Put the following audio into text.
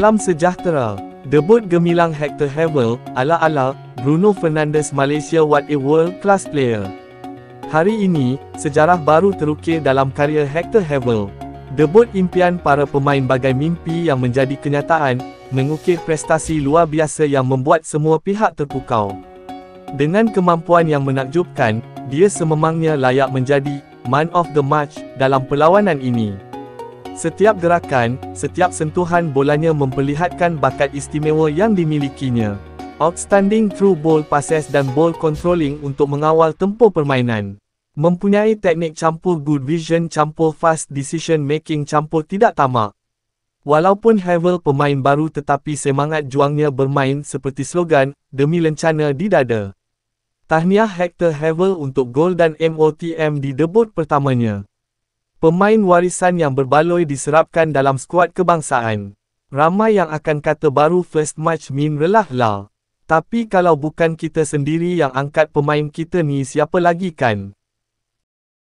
Salam sejahtera. Debut gemilang Hector Havel, ala-ala Bruno Fernandes Malaysia, what a world-class player. Hari ini, sejarah baru terukir dalam karya Hector Havel. Debut impian para pemain bagai mimpi yang menjadi kenyataan, mengukir prestasi luar biasa yang membuat semua pihak terpukau. Dengan kemampuan yang menakjubkan, dia sememangnya layak menjadi Man of the Match dalam perlawanan ini. Setiap gerakan, setiap sentuhan bolanya memperlihatkan bakat istimewa yang dimilikinya. Outstanding through ball passes dan ball controlling untuk mengawal tempo permainan. Mempunyai teknik campur good vision campur fast decision making campur tidak tamak. Walaupun Havel pemain baru tetapi semangat juangnya bermain seperti slogan, demi lencana di dada. Tahniah Hector Havel untuk gol dan MOTM di debut pertamanya. Pemain warisan yang berbaloi diserapkan dalam skuad kebangsaan. Ramai yang akan kata baru first match mean relah lah. Tapi kalau bukan kita sendiri yang angkat pemain kita ni, siapa lagi kan?